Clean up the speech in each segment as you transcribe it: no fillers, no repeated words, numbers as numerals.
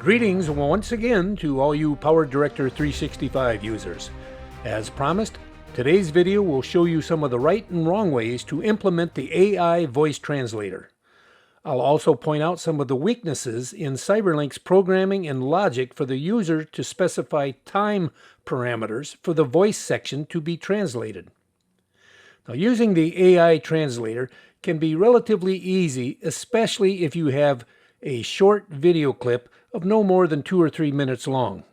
Greetings once again to all you PowerDirector 365 users. As promised, today's video will show you some of the right and wrong ways to implement the AI Voice Translator. I'll also point out some of the weaknesses in Cyberlink's programming and logic for the user to specify time parameters for the voice section to be translated. Now, using the AI translator can be relatively easy, especially if you have a short video clip of no more than 2 or 3 minutes long.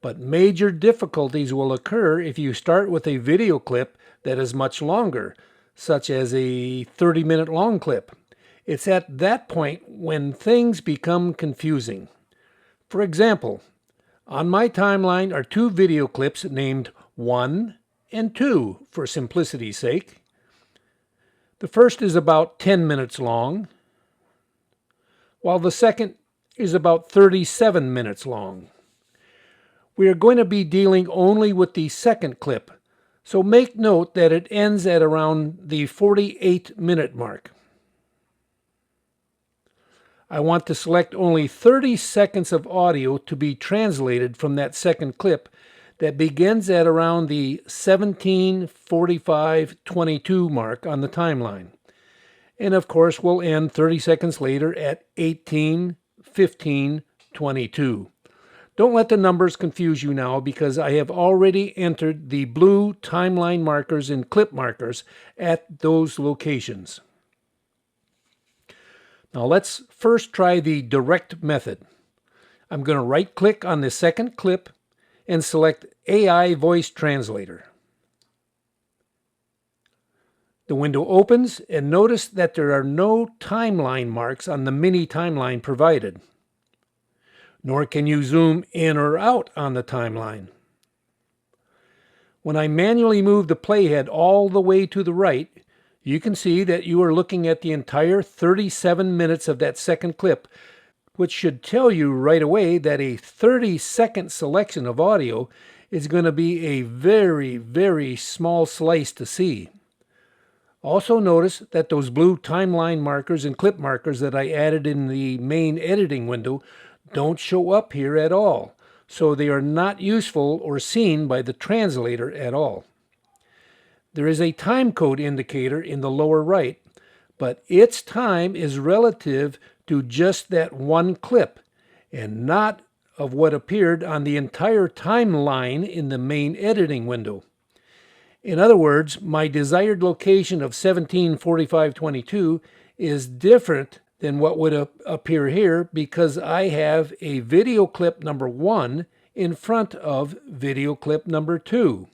But major difficulties will occur if you start with a video clip that is much longer, such as a 30-minute long clip. It's at that point when things become confusing. For example, on my timeline are 2 video clips named 1 and 2 for simplicity's sake. The first is about 10 minutes long, while the second is about 37 minutes long. We are going to be dealing only with the second clip, so make note that it ends at around the 48-minute mark. I want to select only 30 seconds of audio to be translated from that second clip that begins at around the 17:45:22 mark on the timeline. And of course will end 30 seconds later at 18:15:22. Don't let the numbers confuse you now, because I have already entered the blue timeline markers and clip markers at those locations. Now let's first try the direct method. I'm going to right-click on the second clip and select AI Voice Translator. The window opens, and notice that there are no timeline marks on the mini timeline provided. Nor can you zoom in or out on the timeline. When I manually move the playhead all the way to the right, you can see that you are looking at the entire 37 minutes of that second clip, which should tell you right away that a 30-second selection of audio is going to be a very, very small slice to see. Also notice that those blue timeline markers and clip markers that I added in the main editing window don't show up here at all, so they are not useful or seen by the translator at all. There is a time code indicator in the lower right, but its time is relative to just that one clip and not of what appeared on the entire timeline in the main editing window. In other words, my desired location of 17:45:22 is different than what would appear here, because I have a video clip number 1 in front of video clip number 2.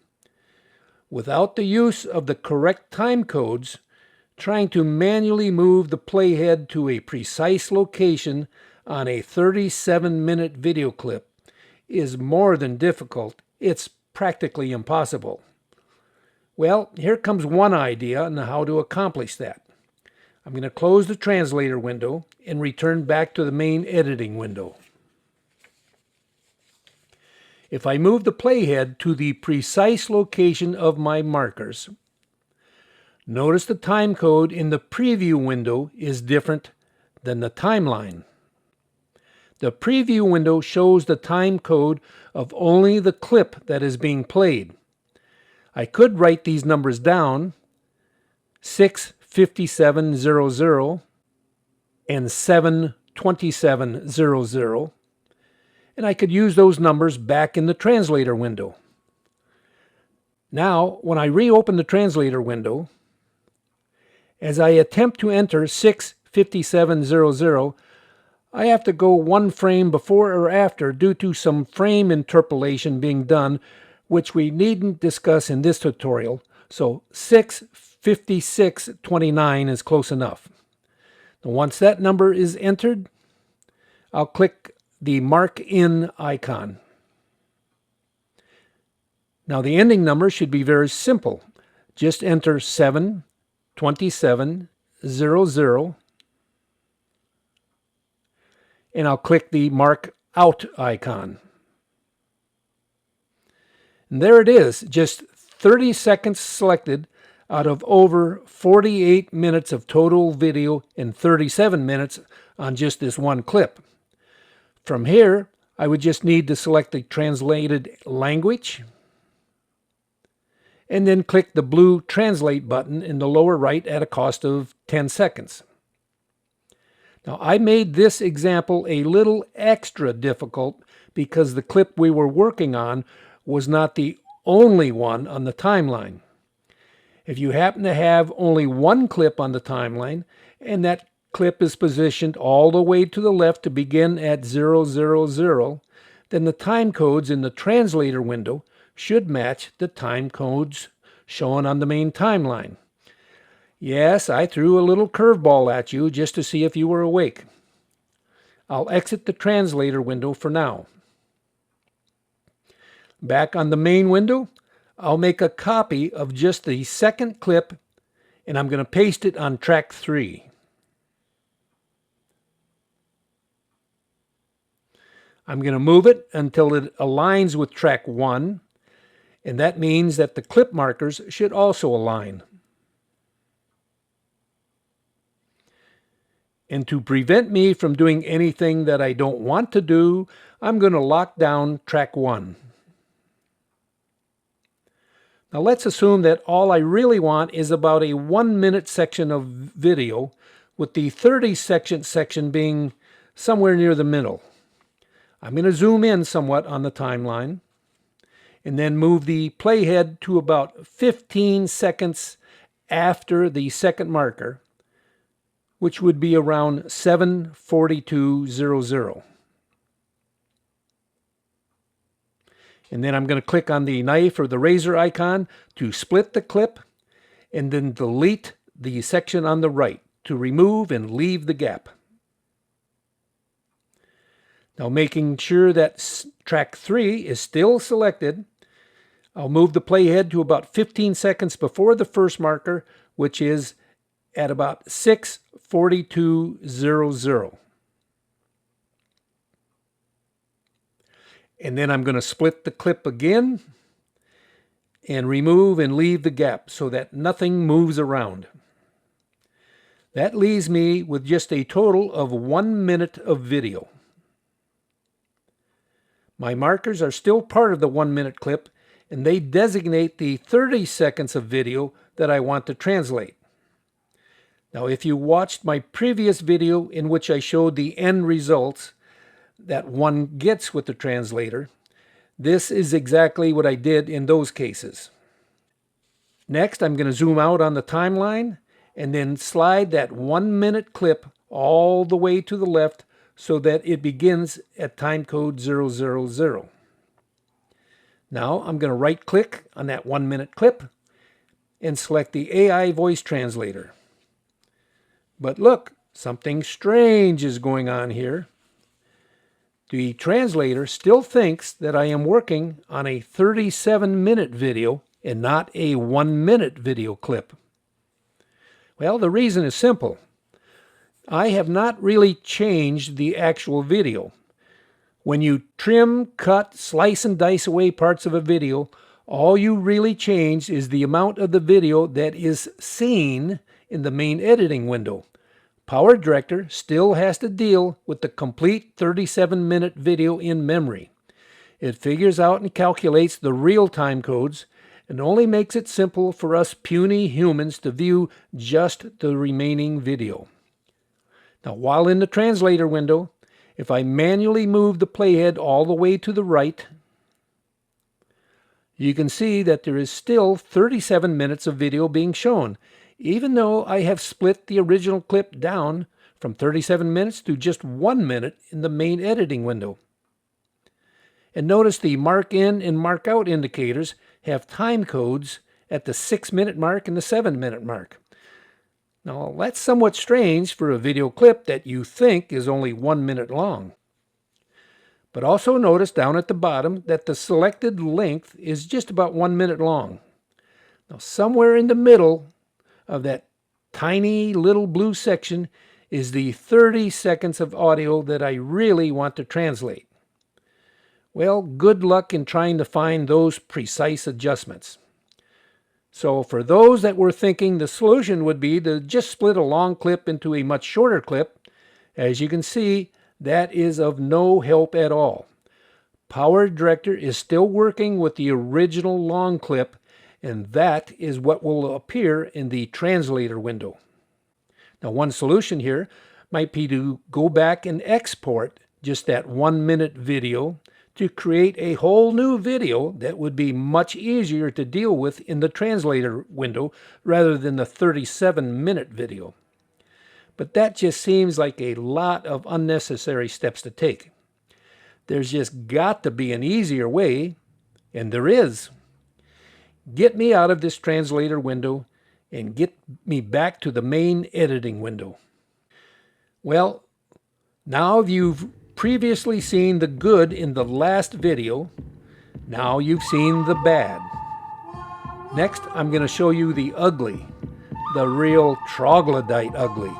Without the use of the correct time codes, trying to manually move the playhead to a precise location on a 37-minute video clip is more than difficult. It's practically impossible. Well, here comes one idea on how to accomplish that. I'm going to close the translator window and return back to the main editing window. If I move the playhead to the precise location of my markers, notice the time code in the preview window is different than the timeline. The preview window shows the time code of only the clip that is being played. I could write these numbers down, 6:57:00 and 7:27:00, and I could use those numbers back in the translator window. Now, when I reopen the translator window, as I attempt to enter 6:57:00, I have to go one frame before or after due to some frame interpolation being done, which we needn't discuss in this tutorial, so 6:56:29 is close enough. Now, once that number is entered, I'll click the Mark In icon. Now the ending number should be very simple. Just enter 7:27:00, and I'll click the Mark Out icon. And there it is, just 30 seconds selected out of over 48 minutes of total video and 37 minutes on just this one clip. From here, I would just need to select the translated language and then click the blue Translate button in the lower right at a cost of 10 seconds. Now, I made this example a little extra difficult because the clip we were working on was not the only one on the timeline. If you happen to have only one clip on the timeline and that clip is positioned all the way to the left to begin at 000, then the time codes in the translator window should match the time codes shown on the main timeline. Yes, I threw a little curveball at you just to see if you were awake. I'll exit the translator window for now. Back on the main window, I'll make a copy of just the second clip and I'm going to paste it on track 3. I'm going to move it until it aligns with track 1, and that means that the clip markers should also align. And to prevent me from doing anything that I don't want to do, I'm going to lock down track 1. Now let's assume that all I really want is about a 1-minute section of video, with the 30-second section being somewhere near the middle. I'm going to zoom in somewhat on the timeline and then move the playhead to about 15 seconds after the second marker, which would be around 7:42:00. And then I'm going to click on the knife or the razor icon to split the clip and then delete the section on the right to remove and leave the gap. Now, making sure that track 3 is still selected, I'll move the playhead to about 15 seconds before the first marker, which is at about 6:42:00. And then I'm going to split the clip again and remove and leave the gap so that nothing moves around. That leaves me with just a total of 1 minute of video. My markers are still part of the 1-minute clip, and they designate the 30 seconds of video that I want to translate. Now, if you watched my previous video in which I showed the end results that one gets with the translator, this is exactly what I did in those cases. Next, I'm going to zoom out on the timeline and then slide that 1-minute clip all the way to the left so that it begins at time code 000. Now I'm going to right-click on that 1-minute clip and select the AI Voice Translator. But look, something strange is going on here. The translator still thinks that I am working on a 37-minute video and not a 1-minute video clip. Well, the reason is simple. I have not really changed the actual video. When you trim, cut, slice, and dice away parts of a video, all you really change is the amount of the video that is seen in the main editing window. Power Director still has to deal with the complete 37-minute video in memory. It figures out and calculates the real time codes and only makes it simple for us puny humans to view just the remaining video. Now, while in the translator window, if I manually move the playhead all the way to the right, you can see that there is still 37 minutes of video being shown, even though I have split the original clip down from 37 minutes to just 1 minute in the main editing window. And notice the mark in and mark out indicators have time codes at the 6-minute mark and the 7-minute mark. Now, that's somewhat strange for a video clip that you think is only 1 minute long. But also notice down at the bottom that the selected length is just about 1 minute long. Now, somewhere in the middle of that tiny little blue section is the 30 seconds of audio that I really want to translate. Well, good luck in trying to find those precise adjustments. So for those that were thinking the solution would be to just split a long clip into a much shorter clip, as you can see, that is of no help at all. PowerDirector is still working with the original long clip, and that is what will appear in the translator window. Now, one solution here might be to go back and export just that 1-minute video to create a whole new video that would be much easier to deal with in the translator window rather than the 37-minute video. But that just seems like a lot of unnecessary steps to take. There's just got to be an easier way, and there is. Get me out of this translator window and get me back to the main editing window. Well, now you've previously seen the good in the last video. Now you've seen the bad. Next, I'm going to show you the ugly, the real troglodyte ugly.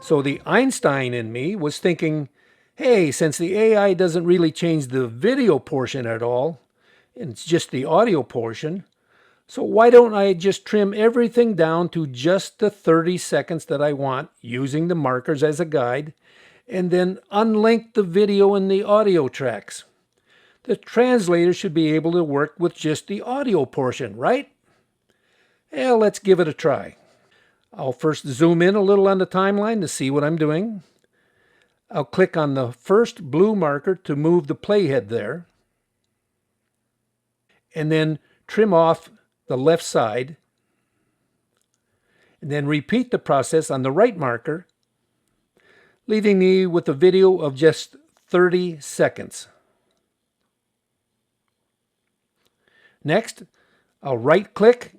So the Einstein in me was thinking, hey, since the AI doesn't really change the video portion at all, and it's just the audio portion, so why don't I just trim everything down to just the 30 seconds that I want using the markers as a guide, and then unlink the video and the audio tracks? The translator should be able to work with just the audio portion, right? Well, let's give it a try. I'll first zoom in a little on the timeline to see what I'm doing. I'll click on the first blue marker to move the playhead there, and then trim off the left side, and then repeat the process on the right marker, leaving me with a video of just 30 seconds. Next, I'll right-click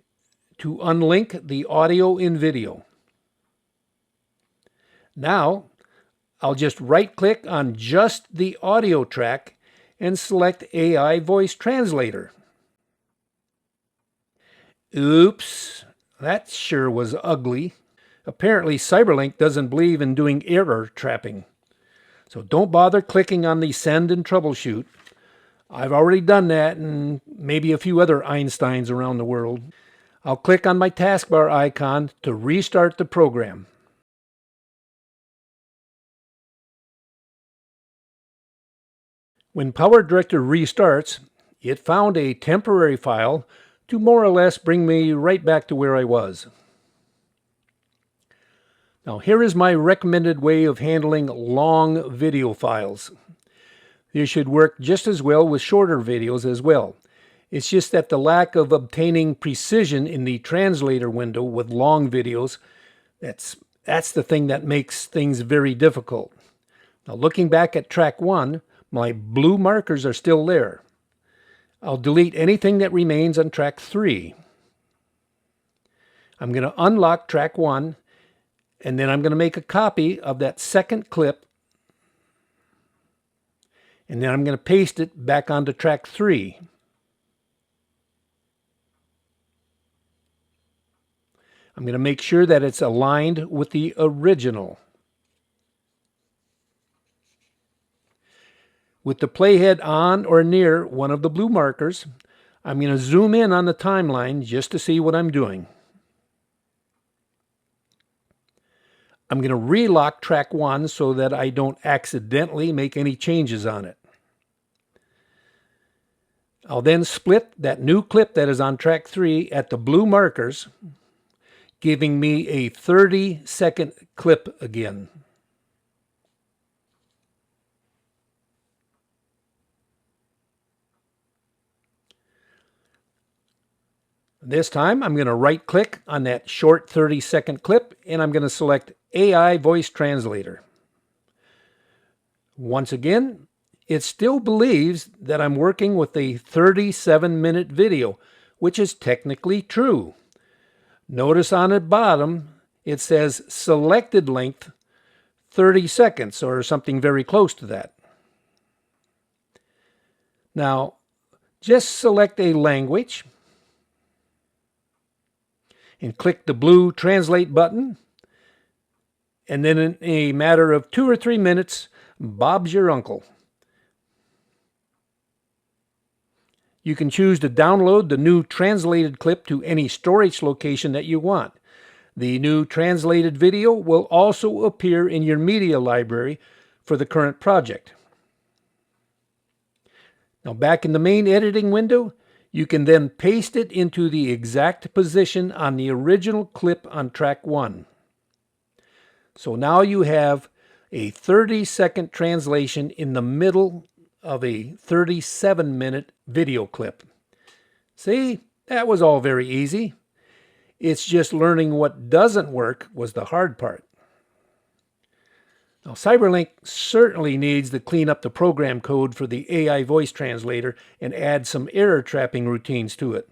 to unlink the audio in video. Now, I'll just right-click on just the audio track and select AI Voice Translator. Oops, that sure was ugly. Apparently, Cyberlink doesn't believe in doing error trapping. So don't bother clicking on the Send and Troubleshoot. I've already done that, and maybe a few other Einsteins around the world. I'll click on my taskbar icon to restart the program. When PowerDirector restarts, it found a temporary file to more or less bring me right back to where I was. Now, here is my recommended way of handling long video files. This should work just as well with shorter videos as well. It's just that the lack of obtaining precision in the translator window with long videos, that's the thing that makes things very difficult. Now, looking back at track 1, my blue markers are still there. I'll delete anything that remains on track 3. I'm going to unlock track 1, and then I'm going to make a copy of that second clip, and then I'm going to paste it back onto track 3. I'm going to make sure that it's aligned with the original. With the playhead on or near one of the blue markers, I'm going to zoom in on the timeline just to see what I'm doing. I'm going to relock track 1 so that I don't accidentally make any changes on it. I'll then split that new clip that is on track 3 at the blue markers, giving me a 30-second clip again. This time, I'm going to right-click on that short 30-second clip, and I'm going to select AI Voice Translator. Once again, it still believes that I'm working with a 37-minute video, which is technically true. Notice on the bottom, it says selected length 30 seconds, or something very close to that. Now, just select a language and click the blue Translate button, and then in a matter of 2 or 3 minutes, Bob's your uncle. You can choose to download the new translated clip to any storage location that you want. The new translated video will also appear in your media library, for the current project. Now back in the main editing window, you can then paste it into the exact position on the original clip on track 1. So now you have a 30-second translation in the middle of a 37-minute video clip. See, that was all very easy. It's just learning what doesn't work was the hard part. Now, Cyberlink certainly needs to clean up the program code for the AI voice translator and add some error trapping routines to it.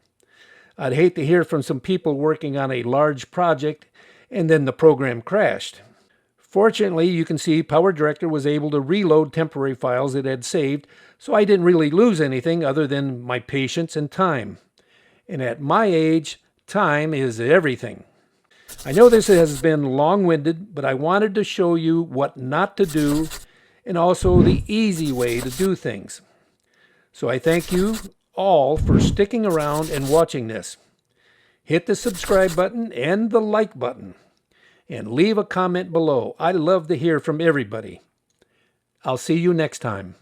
I'd hate to hear from some people working on a large project and then the program crashed. Fortunately, you can see PowerDirector was able to reload temporary files it had saved, so I didn't really lose anything other than my patience and time. And at my age, time is everything. I know this has been long-winded, but I wanted to show you what not to do and also the easy way to do things. So I thank you all for sticking around and watching this. Hit the subscribe button and the like button. And leave a comment below. I love to hear from everybody. I'll see you next time.